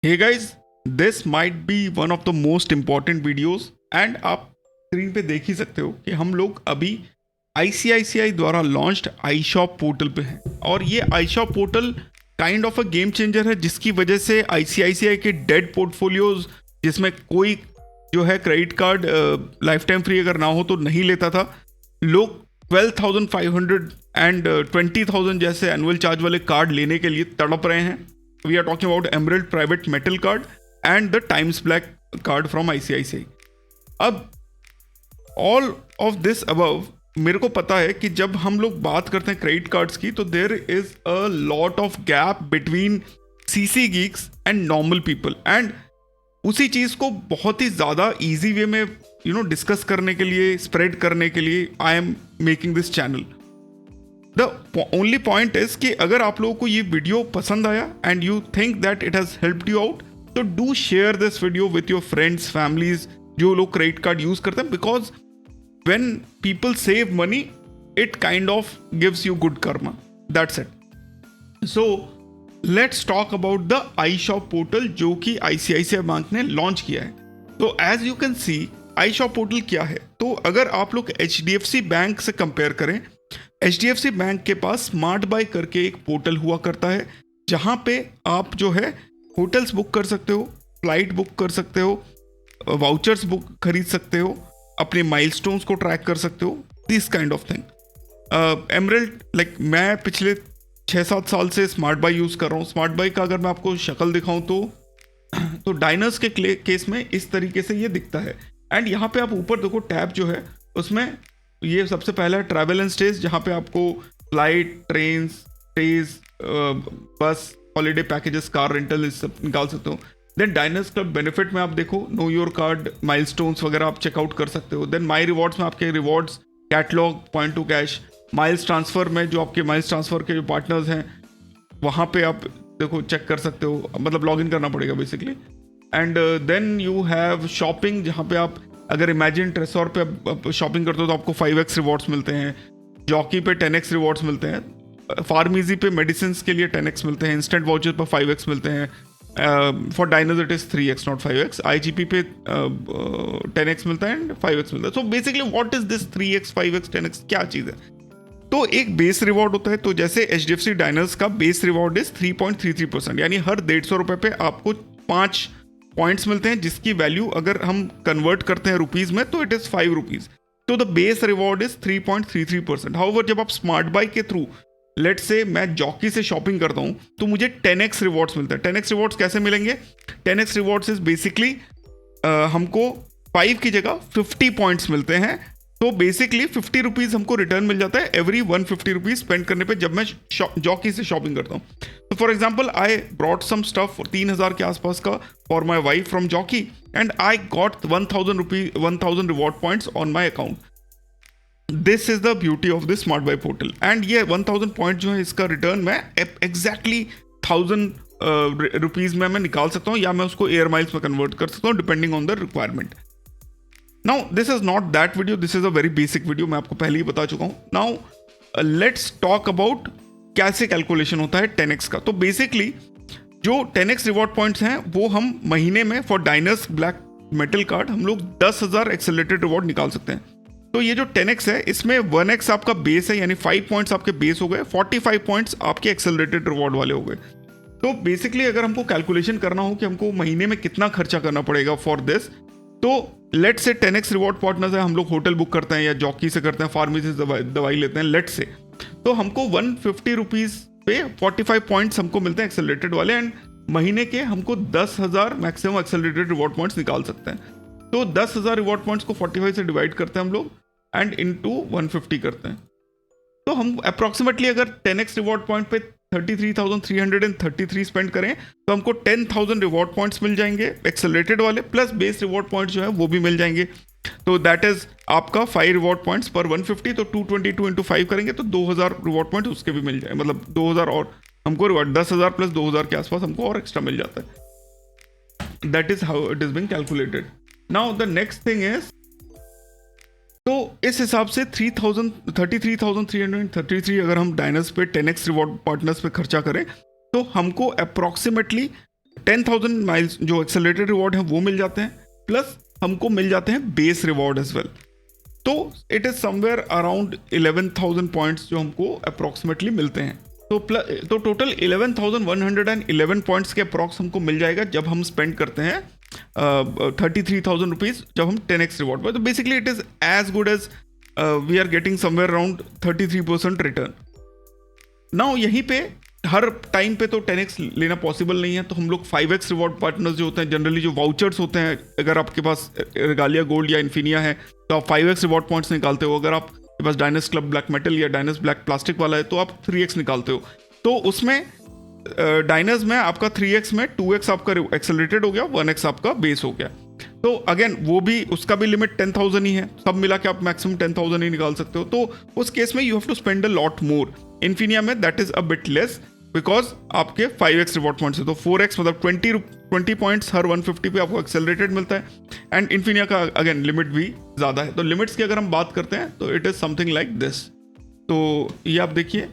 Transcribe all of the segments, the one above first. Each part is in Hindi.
Hey guys, this might be one of the most important videos and आप स्क्रीन पे देख ही सकते हो कि हम लोग अभी ICICI द्वारा लॉन्च्ड iShop पोर्टल पे हैं और ये iShop portal kind of a game changer है जिसकी वजह से ICICI के डेड पोर्टफोलियोज जिसमें कोई जो है credit card life time free अगर ना हो तो नहीं लेता था, लोग 12,500 एंड 20,000 जैसे एनुअल चार्ज वाले कार्ड लेने के लिए तड़प रहे हैं. We are talking about Emerald Private Metal Card and the Times Black Card from ICICI. अब all of this above मेरे को पता है कि जब हम लोग बात करते हैं क्रेडिट कार्ड्स की तो there is a lot of gap between CC geeks and normal people and उसी चीज़ को बहुत ही ज़्यादा ईजी वे में डिस्कस करने के लिए, स्प्रेड करने के लिए I am making this channel. The only point is कि अगर आप लोगों को ये वीडियो पसंद आया and you think that it has helped you out तो do share this video with your friends, families जो लोग क्रेडिट कार्ड यूज करते हैं, because when people save money it kind of gives you good karma. That's it. So let's talk about the iShop portal जो कि ICICI बैंक ने लॉन्च किया है. तो as you can see iShop portal क्या है. तो अगर आप लोग HDFC बैंक से कंपेयर करें, HDFC बैंक के पास स्मार्ट बाय करके एक पोर्टल हुआ करता है जहाँ पे आप जो है होटल्स बुक कर सकते हो, फ्लाइट बुक कर सकते हो, वाउचर्स बुक खरीद सकते हो, अपने माइलस्टोन्स को ट्रैक कर सकते हो, this kind of thing. Emerald like मैं पिछले 6-7 साल से स्मार्ट बाय यूज़ कर रहा हूँ. स्मार्ट बाय का अगर मैं आपको शक्ल दिखाऊँ तो डाइनर्स के केस में इस तरीके से ये दिखता है. एंड यहाँ पे आप ऊपर देखो टैब जो है उसमें ये सबसे पहला है ट्रैवल एंड स्टेज जहाँ पे आपको फ्लाइट, ट्रेन, स्टेज, बस, हॉलीडे पैकेजेस, कार रेंटल इस सब निकाल सकते हो. देन डाइनर्स क्लब बेनिफिट में आप देखो नो योर कार्ड, माइलस्टोन्स वगैरह आप चेकआउट कर सकते हो. देन माई रिवॉर्ड्स में आपके rewards, catalogue, point two cash, miles transfer में जो आपके माइल्स ट्रांसफ़र के जो पार्टनर्स हैं वहाँ पे आप देखो चेक कर सकते हो, मतलब लॉग इन करना पड़ेगा basically. And then you have shopping जहाँ पे आप अगर इमेजिन ट्रेसोर पे शॉपिंग करते हो तो आपको 5x रिवॉर्ड्स मिलते हैं, जॉकी पे 10x रिवॉर्ड्स मिलते हैं, फार्मेसी पे मेडिसिन के लिए 10x मिलते हैं, इंस्टेंट वाउचर पर 5x मिलते हैं, for diners it is 3x not 5x, IGP पे 10x मिलता है एंड 5x मिलता है. So basically what is this 3x 5x 10x क्या चीज़ है. तो एक बेस रिवॉर्ड होता है. तो जैसे HDFC डाइनर्स का बेस रिवॉर्ड इज 3.33%, यानी हर 150 रुपये पे आपको 5 पॉइंट्स मिलते हैं जिसकी वैल्यू अगर हम कन्वर्ट करते हैं रुपीज़ में तो इट इज़ 5 रुपीज़. तो the base reward is 3.33%. However जब आप स्मार्ट बाय के थ्रू लेट्स से मैं जॉकी से शॉपिंग करता हूँ तो मुझे 10x रिवॉर्ड्स मिलता है. 10x रिवॉर्ड्स कैसे मिलेंगे? 10x रिवॉर्ड्स इज बेसिकली हमको 5 की जगह 50 पॉइंट्स मिलते हैं. तो बेसिकली 50 रुपीज़ हमको रिटर्न मिल जाता है एवरी 150 रुपीज़ स्पेंड करने पे जब मैं जॉकी से शॉपिंग करता हूँ. तो for example I brought some stuff 3,000 के आसपास का for my wife from Jockey and I got 1,000 reward points on my account. This is the beauty of this smart buy portal. And ये 1,000 पॉइंट जो है इसका रिटर्न मैं एग्जैक्टली 1,000 रुपीज़ में मैं निकाल सकता हूँ या मैं उसको एयर माइल्स में कन्वर्ट कर सकता हूँ depending on the requirement. Now this is not that video, this is a very basic video, मैं आपको पहले ही बता चुका हूँ. नाउ लेट्स टॉक अबाउट कैसे कैलकुलेशन होता है 10x का. तो बेसिकली जो 10x रिवॉर्ड पॉइंट्स हैं वो हम महीने में for diners black metal card हम लोग 10,000 एक्सेलरेटेड रिवॉर्ड निकाल सकते हैं. तो ये जो 10x है इसमें 1x आपका बेस है, यानी 5 पॉइंट्स आपके बेस हो गए, 45 पॉइंट्स आपके एक्सेलरेटेड रिवॉर्ड वाले हो गए. तो बेसिकली अगर हमको कैलकुलेशन करना हो कि हमको महीने में कितना खर्चा करना पड़ेगा फॉर दिस, तो let's say 10x reward partners है, हम लोग होटल बुक करते हैं या जॉकी से करते हैं, फार्मेसी से दवाई लेते हैं लेट्स से, तो हमको 150 रुपीज़ पे 45 पॉइंट्स हमको मिलते हैं एक्सेलरेटेड वाले एंड महीने के हमको 10,000 मैक्सिमम एक्सेलरेटेड रिवॉर्ड पॉइंट्स निकाल सकते हैं. तो 10,000 रिवॉर्ड पॉइंट्स को 45 से डिवाइड करते हैं हम लोग एंड इनटू 150 करते हैं. तो हम अप्रॉक्सीमेटली अगर 10x रिवॉर्ड पॉइंट पे 33,333 स्पेंड करें तो हमको 10,000 रिवॉर्ड पॉइंट्स मिल जाएंगे एक्सेलरेटेड वाले, प्लस बेस रिवॉर्ड पॉइंट्स जो है वो भी मिल जाएंगे. तो दैट इज आपका 5 रिवॉर्ड पॉइंट्स पर 150, तो 222 इंटू 5 करेंगे तो 2,000 रिवॉर्ड पॉइंट उसके भी मिल जाए, मतलब 2,000 और हमको रिवॉर्ड 10,000 प्लस 2,000 के आसपास हमको और एक्स्ट्रा मिल जाता है. That is how it is being calculated. Now the next thing is, तो इस हिसाब से 33,333 अगर हम डाइनर्स पे 10x रिवॉर्ड पार्टनर्स पे खर्चा करें तो हमको अप्रॉक्सीमेटली 10,000 माइल्स जो एक्सेलरेटेड रिवॉर्ड है वो मिल जाते हैं, प्लस हमको मिल जाते हैं बेस रिवॉर्ड एज वेल। तो it is somewhere around 11,000 points जो हमको अप्रॉक्सीमेटली मिलते हैं। तो टोटल 11,111 पॉइंट्स के अप्रॉक्स हमको मिल जाएगा जब हम स्पेंड करते हैं 33,000 रुपीज़ जब हम 10x रिवॉर्ड पर। तो basically it is as good as we are getting somewhere around 33% return. Now यहीं पे हर टाइम पे तो 10x लेना पॉसिबल नहीं है, तो हम लोग 5x रिवॉर्ड पार्टनर्स जो होते हैं, जनरली जो वाउचर्स होते हैं, अगर आपके पास रेगालिया गोल्ड या इन्फिनिया है तो आप 5x रिवॉर्ड पॉइंट्स निकालते हो। अगर आपके पास डायनस क्लब ब्लैक मेटल या डायनस ब्लैक प्लास्टिक वाला है तो आप 3x निकालते हो। तो उसमें डायनस में आपका 3x में 2x आपका एक्सेलरेटेड हो गया, 1x आपका बेस हो गया। तो अगेन वो भी, उसका भी लिमिट 10,000 ही है, सब मिला के आप मैक्सिमम 10,000 ही निकाल सकते हो। तो उस केस में you have to spend a lot more. Infinia में that is a bit less because आपके 5x रिवॉर्ड पॉइंट्स है, तो 4x मतलब 20 पॉइंट्स हर 150 पे आपको एक्सेलरेटेड मिलता है। एंड इन्फिनिया का अगेन लिमिट भी ज़्यादा है। तो लिमिट्स की अगर हम बात करते हैं तो it is something like this. तो ये आप देखिए,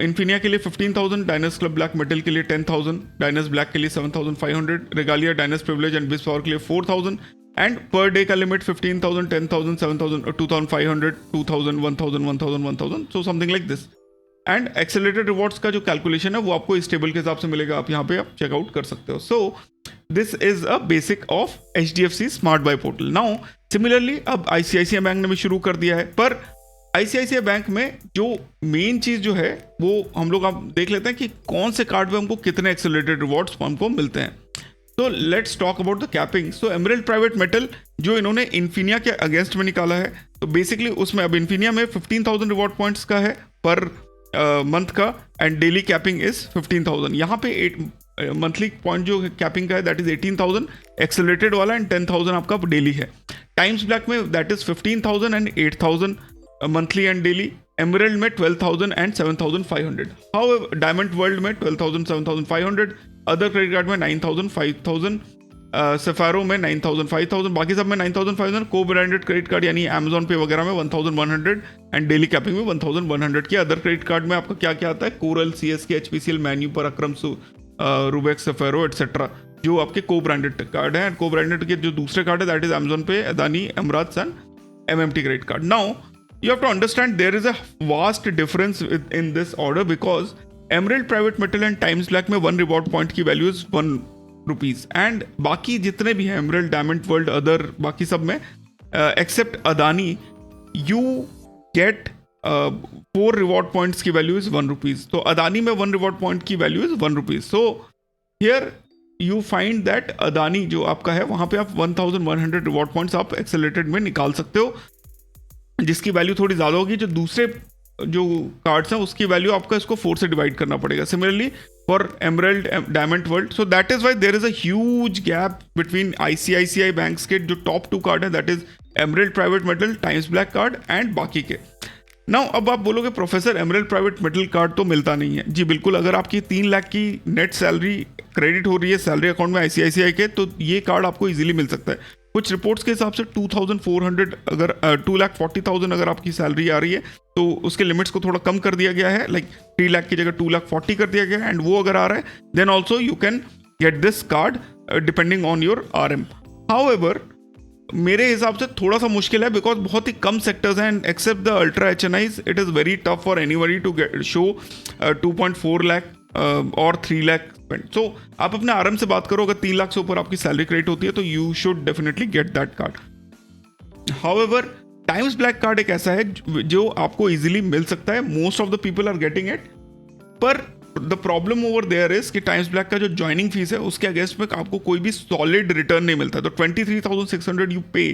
इन्फिनिया के लिए 15,000, डायनस क्लब ब्लैक मेटल के लिए 10,000, डायनस ब्लैक के लिए 7,500, रेगालिया डायनस प्रिविलेज एंड बिस पावर के लिए 4,000, एंड पर डे का limit 15,000, 10,000, 7,000, 2,500, 2,000, 1,000, 1,000, 1,000, so something like this. And accelerated rewards का जो कैलकुलेशन है वो आपको इस टेबल के हिसाब से मिलेगा, आप यहाँ पे आप चेकआउट कर सकते हो। So this is a basic of HDFC smart buy portal. Now similarly अब ICICI बैंक ने भी शुरू कर दिया है, पर ICICI बैंक में जो मेन चीज़ जो है वो हम लोग आप देख लेते हैं कि कौन से कार्ड पे हमको कितने एक्सेलरेटेड रिवॉर्ड्स हमको मिलते हैं। तो let's talk about the capping. So emerald private metal जो इन्होंने इन्फिनिया के अगेंस्ट में निकाला है, तो बेसिकली उसमें अब इन्फिनिया में 15,000 रिवॉर्ड पॉइंट्स का है पर मंथ का, एंड डेली कैपिंग इज 15,000। यहाँ पे 8 मंथली पॉइंट जो कैपिंग का है दैट इज 18,000 एक्सेलरेटेड वाला, एंड 10,000 आपका डेली है। टाइम्स ब्लैक में that is 15,000 and 8,000 monthly and daily. Emerald में 12,000 एंड 7,500। हाउ डायमंड वर्ल्ड में 12,000 7,500, अदर क्रेडिट कार्ड में 9,000 5,000, सफारो में 9,000 5,000, बाकी सब में 9,500। को ब्रांडेड क्रेडिट कार्ड यानी अमेजॉन पे वगैरह में 1,100 एंड डेली कैपिंग में 1,100 की। अदर क्रेडिट कार्ड में आपका क्या क्या आता है, कोरल, CSK, HPCL, मैन्यू, पराक्रम, रूबेक्स, सफारो एटसेट्रा, जो आपके को ब्रांडेड कार्ड है। को ब्रांडेड के जो दूसरे कार्ड है that is Amazon Pay, Adani, Emirates and MMT credit card. Now you have to understand there is a vast difference in this order because Emerald Private Metal and Times Black में 1 reward point की value is 1 rupees, and बाकी जितने भी हैं Emerald, Diamond World, other बाकी सब में except Adani you get 4 reward points की value is 1 rupees। तो Adani में 1 reward point की value is 1 rupees। So here you find that Adani जो आपका है वहाँ पे आप 1,100 reward points आप accelerated में निकाल सकते हो, जिसकी वैल्यू थोड़ी ज़्यादा होगी। जो दूसरे जो कार्ड्स हैं उसकी वैल्यू आपको इसको 4 से डिवाइड करना पड़ेगा। Similarly for emerald, diamond world, so that is why there is a huge gap between ICICI banks के जो टॉप 2 कार्ड है that is emerald private metal, times black card and बाकी के। नाउ अब आप बोलोगे professor emerald private metal card तो मिलता नहीं है। जी बिल्कुल, अगर आपकी 3 लाख की नेट सैलरी क्रेडिट हो रही है सैलरी अकाउंट में ICICI के, तो ये कार्ड आपको इजीली मिल सकता है। कुछ रिपोर्ट्स के हिसाब से 2,400 अगर 2,40,000 अगर आपकी सैलरी आ रही है तो उसके लिमिट्स को थोड़ा कम कर दिया गया है, लाइक 3 लाख की जगह 2,40,000 कर दिया गया है, एंड वो अगर आ रहा है then also you can get this card depending on your RM। However मेरे हिसाब से थोड़ा सा मुश्किल है बिकॉज बहुत ही कम सेक्टर्स हैं, and except the ultra HNIs it is very tough for anybody to get show 2.4 lakh और 3 लाख स्पेंड। सो आप अपने RM से बात करो, अगर 3 लाख से ऊपर आपकी सैलरी क्रेडिट होती है तो you should definitely get that card. However Times black card एक ऐसा है जो आपको इजीली मिल सकता है, most of the people are getting it, पर the problem over there is कि टाइम्स ब्लैक का जो ज्वाइनिंग फीस है उसके अगेंस्ट में आपको कोई भी सॉलिड रिटर्न नहीं मिलता। तो 23,600 you pay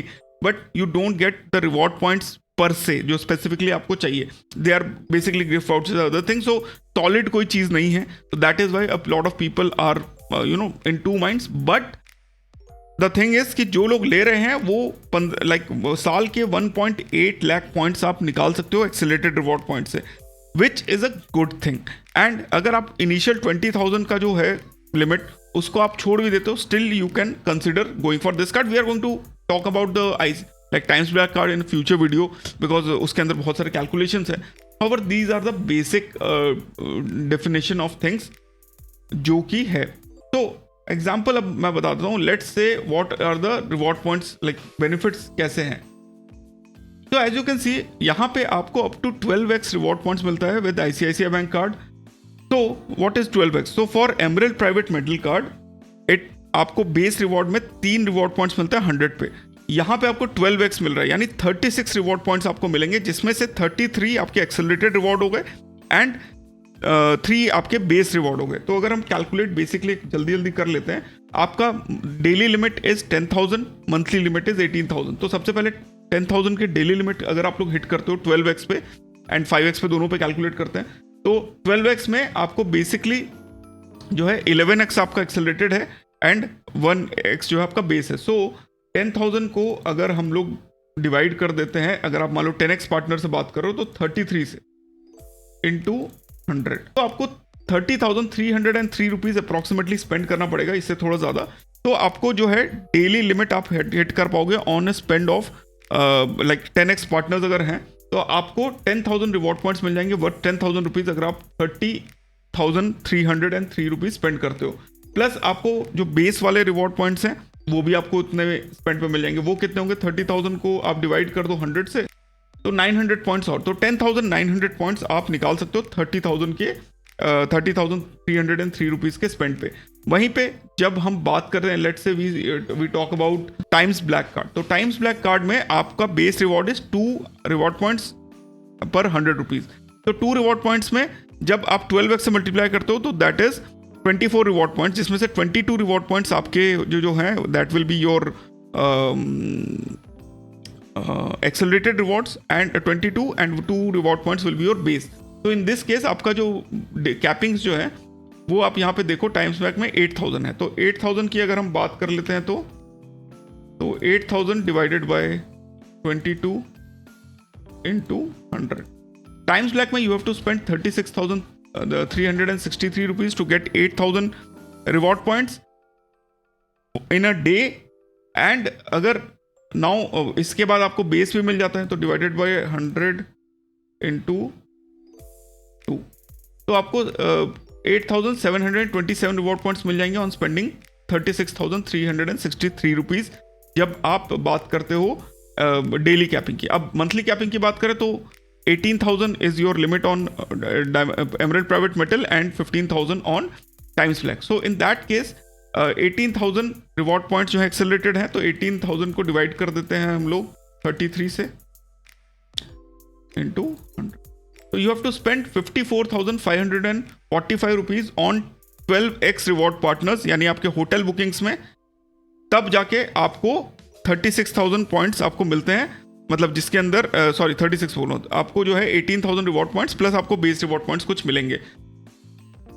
but you don't get the reward points पर से जो स्पेसिफिकली आपको चाहिए। They are basically gift vouchers other thing, so solid कोई चीज़ नहीं है। तो that is why a lot of people are in 2 minds. But the thing is कि जो लोग ले रहे हैं वो साल के 1.8 लाख पॉइंट्स आप निकाल सकते हो एक्सेलरेटेड रिवॉर्ड पॉइंट से, which is a good thing. And अगर आप इनिशियल 20,000 का जो है लिमिट उसको आप छोड़ भी देते हो, still you can consider going for this card. We are going to talk about the like Times Black card in a future video because उसके अंदर बहुत सारे calculations है। However, these are the basic definition of things जो कि है। तो एग्जाम्पल अब मैं बताता हूँ, let's say what are the reward points, like benefits कैसे हैं। तो एज यू कैन सी यहाँ पे आपको up to 12x reward points मिलता है विद ICICI बैंक कार्ड। तो what is 12x? So for Emerald private metal card it आपको बेस रिवॉर्ड में 3 रिवॉर्ड पॉइंट्स मिलता है 100 पे। यहाँ पे आपको 12x मिल रहा है, यानी 36 रिवॉर्ड पॉइंट्स आपको मिलेंगे, जिसमें से 33 आपके एक्सेलरेटेड रिवॉर्ड हो गए एंड 3 आपके बेस रिवॉर्ड हो गए। तो अगर हम कैलकुलेट बेसिकली जल्दी जल्दी कर लेते हैं, आपका daily limit is 10,000, monthly limit is 18,000। तो सबसे पहले 10,000 के डेली लिमिट अगर आप लोग हिट करते हो 12x पे एंड 5x पे, दोनों पे कैलकुलेट करते हैं, तो 12x में आपको बेसिकली जो है 11x आपका एक्सेलरेटेड है एंड 1x जो है आपका बेस है। सो 10,000 को अगर हम लोग डिवाइड कर देते हैं, अगर आप मान लो 10x पार्टनर से बात करो तो 33 से इंटू 100, तो आपको 30,303 रुपीज अप्रॉक्सीमेटली स्पेंड करना पड़ेगा, इससे थोड़ा ज़्यादा। तो आपको जो है डेली लिमिट आप हिट कर पाओगे on spend of like 10x partners अगर हैं, तो आपको 10,000 रिवॉर्ड पॉइंट्स मिल जाएंगे वर्थ 10,000 रुपीज़ अगर आप 30,303 रुपीज़ स्पेंड करते हो। प्लस आपको जो बेस वाले रिवॉर्ड पॉइंट्स हैं वो भी आपको उतने स्पेंड पे मिल जाएंगे। वो कितने होंगे? 30,000 को आप डिवाइड कर दो 100 से, तो 900 पॉइंट्स और, तो 10,900 पॉइंट्स आप निकाल सकते हो 30,303 रुपीज़ के स्पेंड पे। वहीं पे जब हम बात कर रहे हैं, let's say we talk about times black card, तो टाइम्स ब्लैक कार्ड में आपका base reward is 2 reward points पर 100 रुपीज़। तो 2 रिवॉर्ड पॉइंट्स में जब आप 12x से मल्टीप्लाई करते हो तो दैट इज 24 रिवॉर्ड पॉइंट्स, जिसमें से 22 रिवॉर्ड पॉइंट्स आपके जो हैं that will be your accelerated rewards and 22 and 2 reward points will be your base। तो इन दिस केस आपका जो कैपिंग्स जो है वो आप यहाँ पे देखो टाइम्स बैक में 8,000 है। तो 8,000 की अगर हम बात कर लेते हैं तो 8,000 divided by 22 into 100 Times Black में you have to spend 36,363 rupees to get 8,000 reward points in a day. And अगर नाउ इसके बाद आपको बेस भी मिल जाता है, तो डिवाइडेड बाय 100 इंटू 2, तो आपको 8,727 रिवॉर्ड पॉइंट्स मिल जाएंगे ऑन स्पेंडिंग 36,363 रुपीज़, जब आप बात करते हो डेली कैपिंग की। अब मंथली कैपिंग की बात करें तो 18,000 is your limit on emerald private Metal and 15,000 on times black. So in that case 18,000 reward points जो है एक्सेलरेटेड है, तो 18,000 को डिवाइड कर देते हैं हम लोग 33 से इंटू 100, तो you have to spend 54,545 rupees on 12x reward partners, यानी आपके होटल बुकिंग्स में, तब जाके आपको 36,000 पॉइंट्स आपको मिलते हैं, मतलब जिसके अंदर 36 बोलो, आपको जो है 18,000 रिवॉर्ड पॉइंट्स प्लस आपको बेस रिवॉर्ड पॉइंट्स कुछ मिलेंगे।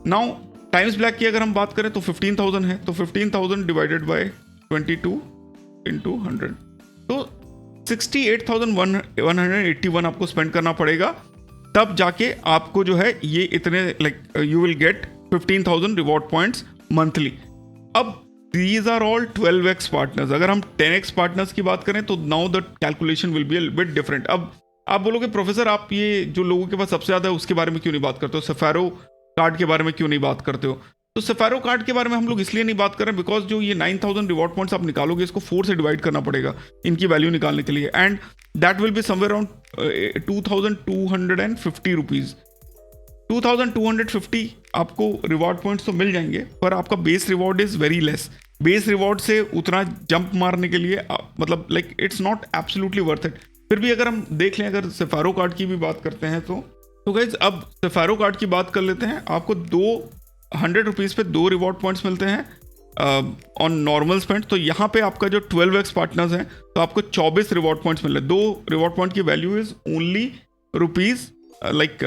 नाउ टाइम्स ब्लैक की अगर हम बात करें तो 15,000 है, तो 15,000 डिवाइडेड बाय 22 इंटू 100, तो 68,181 आपको स्पेंड करना पड़ेगा, तब जाके आपको जो है ये इतने like you will get 15,000 reward points monthly. अब these are all 12x partners. अगर हम 10x पार्टनर्स की बात करें तो now the calculation will be a bit different. अब आप बोलोगे प्रोफेसर आप ये जो लोगों के पास सबसे ज़्यादा है उसके बारे में क्यों नहीं बात करते हो, सफारो कार्ड के बारे में क्यों नहीं बात करते हो? तो सफारो कार्ड के बारे में हम लोग इसलिए नहीं बात कर रहे हैं बिकॉज जो ये 9,000 रिवॉर्ड पॉइंट्स आप निकालोगे इसको 4 से डिवाइड करना पड़ेगा इनकी वैल्यू निकालने के लिए, and that will be somewhere around 2,250 rupees. 2,250 आपको रिवॉर्ड पॉइंट्स तो मिल जाएंगे, पर आपका base reward is very less. Base reward से उतना जंप मारने के लिए मतलब like it's not absolutely worth it. फिर भी अगर हम देख लें, अगर सफारो कार्ड की भी बात करते हैं तो गाइज अब सफारो कार्ड की बात कर लेते हैं। आपको 200 रुपीज़ पे 2 रिवॉर्ड पॉइंट्स मिलते हैं ऑन नॉर्मल स्पेंड। तो यहाँ पे आपका जो 12x पार्टनर्स हैं तो आपको 24 रिवॉर्ड पॉइंट्स मिल रहे हैं। 2 रिवॉर्ड पॉइंट की value is only rupees like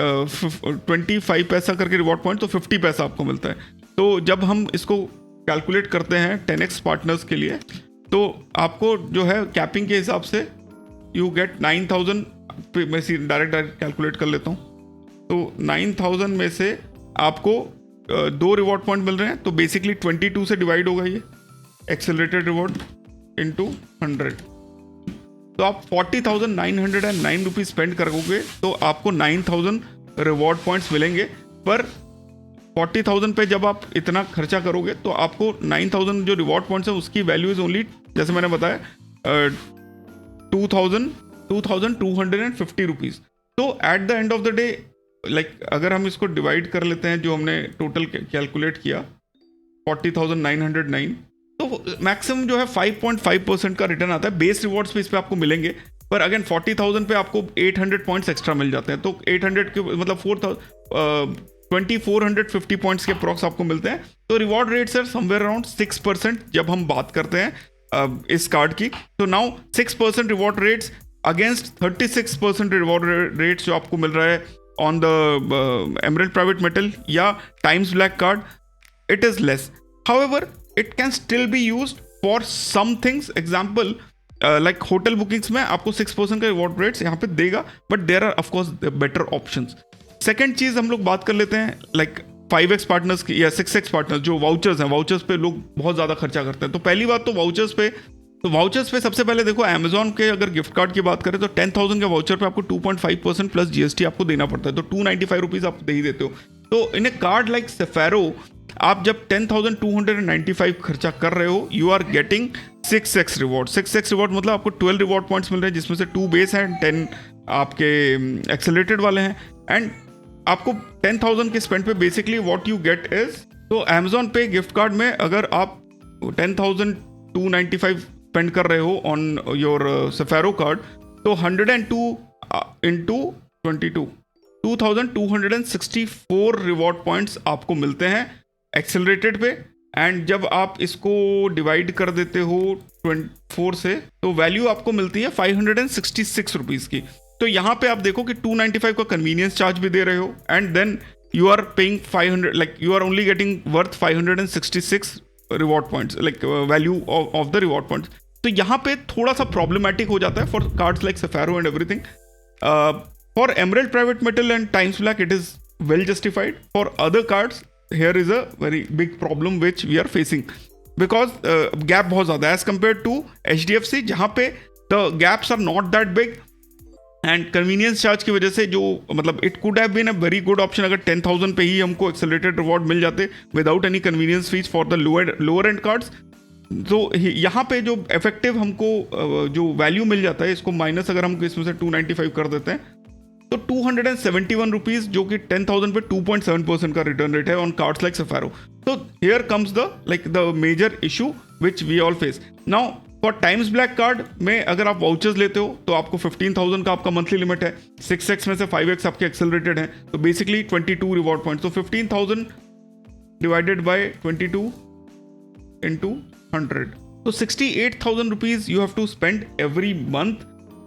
25 पैसा करके रिवॉर्ड पॉइंट, तो 50 पैसा आपको मिलता है। तो जब हम इसको कैलकुलेट करते हैं 10x पार्टनर्स के लिए, तो आपको जो है कैपिंग के हिसाब से यू गेट 9,000। मैं डायरेक्ट कैलकुलेट कर लेता हूँ, तो 9,000 में से आपको 2 रिवॉर्ड पॉइंट मिल रहे हैं, तो बेसिकली 22 से डिवाइड होगा ये एक्सेलरेटेड रिवॉर्ड इंटू 100, तो आप 40,909 रुपीज़ स्पेंड करोगे तो आपको 9,000 रिवॉर्ड पॉइंट्स मिलेंगे। पर 40,000 पे जब आप इतना खर्चा करोगे तो आपको 9,000 जो रिवॉर्ड पॉइंट्स है उसकी वैल्यू इज ओनली, जैसे मैंने बताया, 2,250 रुपीज़। तो at the end of the day like अगर हम इसको डिवाइड कर लेते हैं, जो हमने टोटल कैलकुलेट किया 40,909, तो मैक्सिमम जो है 5.5% का रिटर्न आता है। बेस रिवॉर्ड्स पे इस पे आपको मिलेंगे, पर अगेन 40,000 पे आपको 800 पॉइंट्स एक्स्ट्रा मिल जाते हैं। तो 800 के मतलब 2,450 पॉइंट्स के अप्रॉक्स आपको मिलते हैं। तो रिवॉर्ड रेट्स है समवेयर अराउंड 6% जब हम बात करते हैं इस कार्ड की। तो now 6% reward rates against 36% reward rates जो आपको मिल रहा है on the Emerald private Metal या Times black card, it is less. However it can still be used for some things. Example like hotel bookings में आपको 6% का रिवॉर्ड रेट्स यहाँ पे देगा, but there are of course better options. Second चीज हम लोग बात कर लेते हैं लाइक 5x पार्टनर्स की या 6x पार्टनर्स, जो वाउचर्स हैं। वाउचर्स पे लोग बहुत ज़्यादा खर्चा करते हैं। तो पहली बात तो वाउचर्स पे सबसे पहले देखो, अमेजॉन के अगर गिफ्ट कार्ड की बात करें तो 10,000 के वाउचर पे आपको 2.5% प्लस GST आपको देना पड़ता है। तो 295 रुपीज़ आप दे ही देते हो। तो इन ए कार्ड लाइक सेफेरो आप जब 10,295 खर्चा कर रहे हो, you are getting 6x reward. 6x reward मतलब आपको 12 रिवॉर्ड पॉइंट्स मिल रहे हैं, जिसमें से 2 बेस हैं, 10 आपके एक्सेलरेटेड वाले हैं। एंड आपको 10,000 के स्पेंड पे basically what you get is, तो अमेजॉन पे गिफ्ट कार्ड में अगर आप 10,295 स्पेंड कर रहे हो ऑन योर सेफेरो कार्ड, तो 102 इंटू 22 2,264 रिवॉर्ड पॉइंट्स आपको मिलते हैं एक्सेलरेटेड पे। एंड जब आप इसको डिवाइड कर देते हो 24 से, तो वैल्यू आपको मिलती है 566 रुपीज़ की। तो यहाँ पे आप देखो कि 295 का कन्वीनियंस चार्ज भी दे रहे हो, and then you are paying 500, like you are only getting worth 566 reward points, like value of the reward points. तो यहाँ पे थोड़ा सा प्रॉब्लमेटिक हो जाता है for cards like Sapphiro and everything. For Emerald private Metal and Times Black it is well justified. For other cards here is a very big problem which we are facing because gap बहुत ज़्यादा है as compared to HDFC, जहाँ पे the gaps are not that big and convenience charge की वजह से जो मतलब it could have been a very good option अगर 10,000 पे ही हमको accelerated reward मिल जाते without any convenience fees for the lower end cards। तो यहाँ पे जो effective हमको जो value मिल जाता है, इसको माइनस अगर हम इसमें से 295 कर देते हैं, तो 271 रुपीज, जो कि 10,000 पे 2.7% का रिटर्न रेट है ऑन कार्ड्स लाइक सेफेरो। तो here comes the major issue which we all face. Now for times black card में अगर आप वाउचर्स लेते हो तो आपको 15,000 का आपका मंथली लिमिट है, 6x में से 5x आपके एक्सेलरेटेड है, तो बेसिकली 22 रिवॉर्ड पॉइंट्स। तो 15,000 डिवाइडेड बाय 22 इंटू 100, तो 68,000 rupees you have to spend every month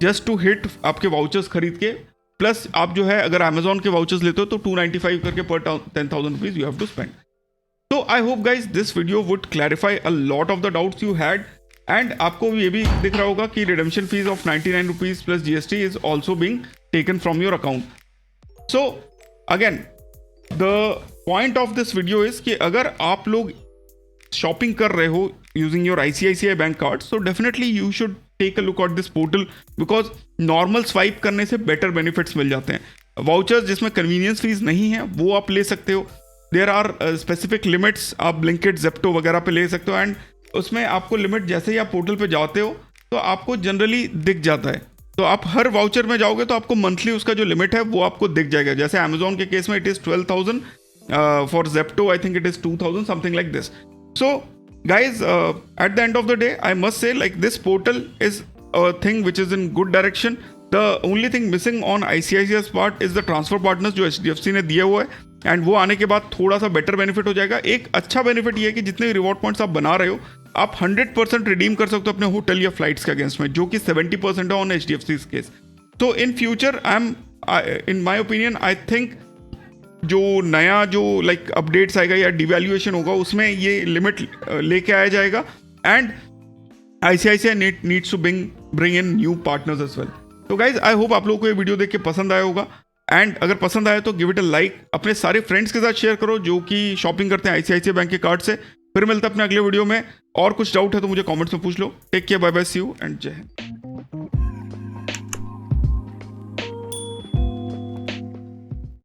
just to hit आपके वाउचर्स खरीद के। प्लस आप जो है अगर अमेजॉन के वाउचर्स लेते हो तो 295 करके पर 10,000 rupees you have to spend. तो I hope guys this video would clarify a lot of the doubts you had. And आपको ये भी दिख रहा होगा कि redemption fees of 99 rupees plus GST is also being taken from your account. So again the point of this video is कि अगर आप लोग शॉपिंग कर रहे हो using your ICICI bank card, so definitely you should take a look at this portal because normal swipe करने से बेटर बेनिफिट्स मिल जाते हैं। वाउचर्स जिसमें कन्वीनियंस फीस नहीं है वो आप ले सकते हो। देयर आर स्पेसिफिक लिमिट्स, आप ब्लिंकिट, जेप्टो वगैरह पे ले सकते हो, एंड उसमें आपको लिमिट जैसे ही आप पोर्टल पे जाते हो तो आपको जनरली दिख जाता है। तो आप हर वाउचर में जाओगे तो आपको मंथली उसका जो लिमिट है वो आपको दिख जाएगा। जैसे अमेजॉन के केस में it is 12,000, for Zepto I think it is 2,000, something like this. So guys, at the end of the day I must say like this portal is a thing which is in good direction. The only thing missing on ICICI's part is the transfer partners जो HDFC ने दिया हुआ है, एंड वो आने के बाद थोड़ा सा बेटर बेनिफिट हो जाएगा। एक अच्छा बेनिफिट ये है कि जितने रिवॉर्ड पॉइंट्स आप बना रहे हो आप 100% रिडीम कर सकते हो अपने होटल या फ्लाइट्स के अगेंस्ट में, जो कि 70% है ऑन HDFC केस। तो in future in my opinion I think जो नया जो लाइक अपडेट्स आएगा या डिवैल्यूएशन होगा उसमें ये लिमिट लेके आया जाएगा, and ICICI needs to bring in new partners as well. तो गाइज आई होप आप लोगों को ये वीडियो देख के पसंद आया होगा, एंड अगर पसंद आया तो गिव इट अ लाइक, अपने सारे फ्रेंड्स के साथ शेयर करो जो कि शॉपिंग करते हैं ICICI बैंक के कार्ड से। फिर मिलता है अपने अगले वीडियो में, और कुछ डाउट है तो मुझे कॉमेंट्स में पूछ लो। Take care, bye bye, see you and जय हिंद।